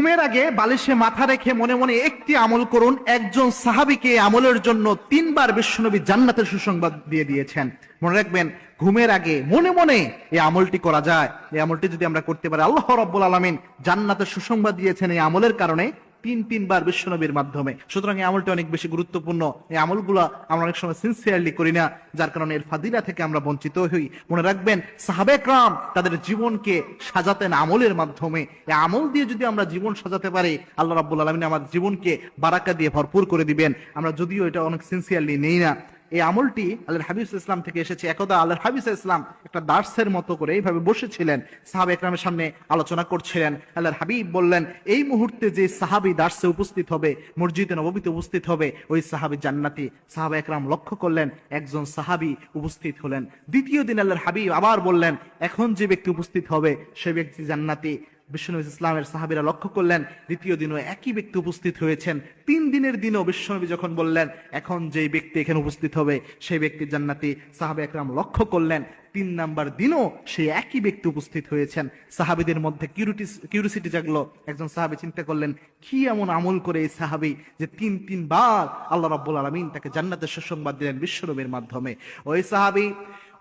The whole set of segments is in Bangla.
ঘুমের আগে বালিশে মাথা রেখে মনে মনে একটি আমল করুন। একজন সাহাবীকে আমলের জন্য 3 বার বিশ্বনবী জান্নাতের সুসংবাদ দিয়ে দিয়েছেন। মনে রাখবেন, ঘুমের আগে মনে মনে এই আমলটি করা যায়। এই আমলটি যদি আমরা করতে পারি, আল্লাহ রাব্বুল আলামিন জান্নাতের সুসংবাদ দিয়েছেন এই আমলের কারণে, 3 বার বিশ্বনবীর মাধ্যমে। সুতরাং এই আমলটি অনেক বেশি গুরুত্বপূর্ণ। এই আমলগুলো আমরা অনেক সময় সিনসিয়ারলি করি না, যার কারণে এর ফাদিলা থেকে আমরা বঞ্চিত হই। মনে রাখবেন, সাহাবে کرام তাদের জীবনকে সাজাতেন আমলের মাধ্যমে। এই আমল দিয়ে যদি আমরা জীবন সাজাতে পারি, আল্লাহ রাব্বুল আলামিন আমাদের জীবনকে বারাকা দিয়ে ভরপুর করে দিবেন। আমরা যদিও এটা অনেক সিনসিয়ারলি নেই না। এই আমলটি আল্লাহর হাবিব ইসলাম থেকে এসেছে। একদা আল্লাহর হাবিব ইসলাম একটা দার্সের মতো করে এইভাবে বসেছিলেন, সাহাবা একরামের সামনে আলোচনা করছিলেন। আল্লাহর হাবিব বললেন, এই মুহূর্তে যে সাহাবী দার্সে উপস্থিত হবে, মসজিদে নববীতে উপস্থিত হবে, ওই সাহাবী জান্নাতি। সাহাবা একরাম লক্ষ্য করলেন, একজন সাহাবী উপস্থিত হলেন। দ্বিতীয় দিন আল্লাহর হাবিব আবার বললেন, এখন যে ব্যক্তি উপস্থিত হবে সে ব্যক্তি জান্নাতি। বিশ্বনবী ইসলামের সাহাবীরা লক্ষ্য করলেন, দ্বিতীয় দিনও একই ব্যক্তি উপস্থিত হয়েছেন। 3 দিনের দিনও বিশ্বনবী যখন বললেন, এখন যে ব্যক্তি এখানে উপস্থিত হবে সেই ব্যক্তি জান্নাতি, সাহাবা একরাম লক্ষ্য করলেন 3 নাম্বার দিনও সেই একই ব্যক্তি উপস্থিত হয়েছেন। সাহাবীদের মধ্যে কিউরিসিটি জাগলো। একজন সাহাবী চিন্তা করলেন, কি এমন আমল করে এই সাহাবী যে 3 বার আল্লাহ রাব্বুল আলামিন তাকে জান্নাতের সুসংবাদ দিলেন বিশ্বনবীর মাধ্যমে। ওই সাহাবী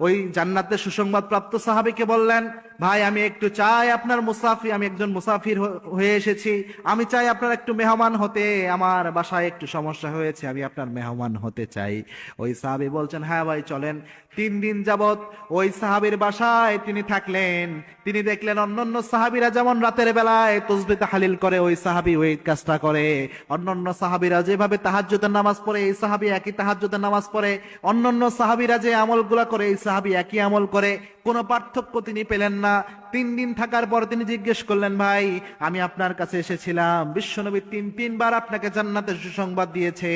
ওই জান্নাতের সুসংবাদ প্রাপ্ত সাহাবীকে বললেন, ভাই আমি একটু চাই আপনার মুসাফির, আমি একজন মুসাফির হয়ে এসেছি, আমি চাই আপনার একটু মেহমান হতে, আমার বাসায় একটু সমস্যা হয়েছে, আমি আপনার মেহমান হতে চাই। ওই সাহাবী বলছেন, হ্যাঁ ভাই চলেন। 3 দিন যাবত ওই সাহাবীর বাসায় তিনি থাকলেন। তিনি দেখলেন অন্যান্য সাহাবীরা যেমন রাতের বেলায় তাসবিহ তাহলিল করে, ওই সাহাবী ওই কাজটা করে। অন্যান্য সাহাবীরা যেভাবে তাহাজ্জুদের নামাজ পড়ে, এই সাহাবী একই তাহাজ্জুদের নামাজ পড়ে। অন্যান্য সাহাবীরা যে আমলগুলা করে, এই সাহাবী একই আমল করে। কোনো পার্থক্য তিনি পেলেন না। 3 দিন থাকার পর তিনি জিজ্ঞেস করলেন, ভাই আমি আপনার কাছে এসেছিলাম, বিশ্বনবী 3 বার আপনাকে জান্নাতের সুসংবাদ দিয়েছে,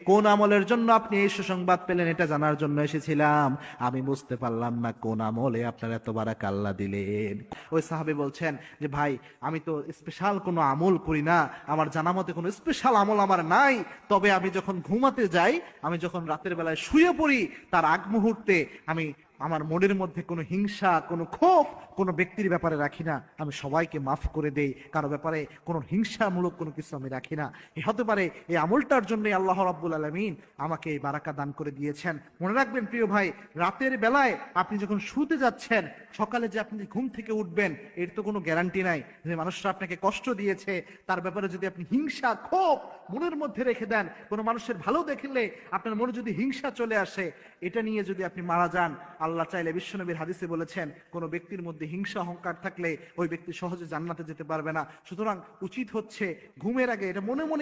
কোন আমলের জন্য আপনি এই সুসংবাদ পেলেন এটা জানার জন্য এসেছিলাম। আমি বুঝতে পারলাম না কোন আমলে আপনার এত বারাকা আল্লাহ দিলেন। ওই সাহাবী বলছেন যে, ভাই আমি তো স্পেশাল কোনো আমল করি না, আমার জানা মতে কোনো স্পেশাল আমল আমার নাই। তবে আমি যখন ঘুমাতে যাই, আমি যখন রাতের বেলায় শুয়ে পড়ি, তার আগ মুহূর্তে আমি আমার মনের মধ্যে কোনো হিংসা, কোনো ক্ষোভ কোনো ব্যক্তির ব্যাপারে রাখি না। আমি সবাইকে মাফ করে দেই, কারো ব্যাপারে কোনো হিংসামূলক কোনো কিছু আমি রাখি না। হতে পারে এই আমলটার জন্য আল্লাহ রাব্বুল আলামিন আমাকে এই বারাকা দান করে দিয়েছেন। মনে রাখবেন প্রিয় ভাই, রাতের বেলায় আপনি যখন শুতে যাচ্ছেন, সকালে যে আপনি ঘুম থেকে উঠবেন এর তো কোনো গ্যারান্টি নাই। যে মানুষরা আপনাকে কষ্ট দিয়েছে তার ব্যাপারে যদি আপনি হিংসা, ক্ষোভ মনের মধ্যে রেখে দেন, কোনো মানুষের ভালো দেখলে আপনার মনে যদি হিংসা চলে আসে, এটা নিয়ে যদি আপনি মারা যান, আল্লাহ চাইলে, বিশ্বনবীর হাদিসে বলেছেন, কোন ব্যক্তির মধ্যে হিংসা অহংকার থাকলে ওই ব্যক্তি সহজে জান্নাতে যেতে পারবে না। সুতরাং উচিত হচ্ছে ঘুমের আগে এটা মনে মনে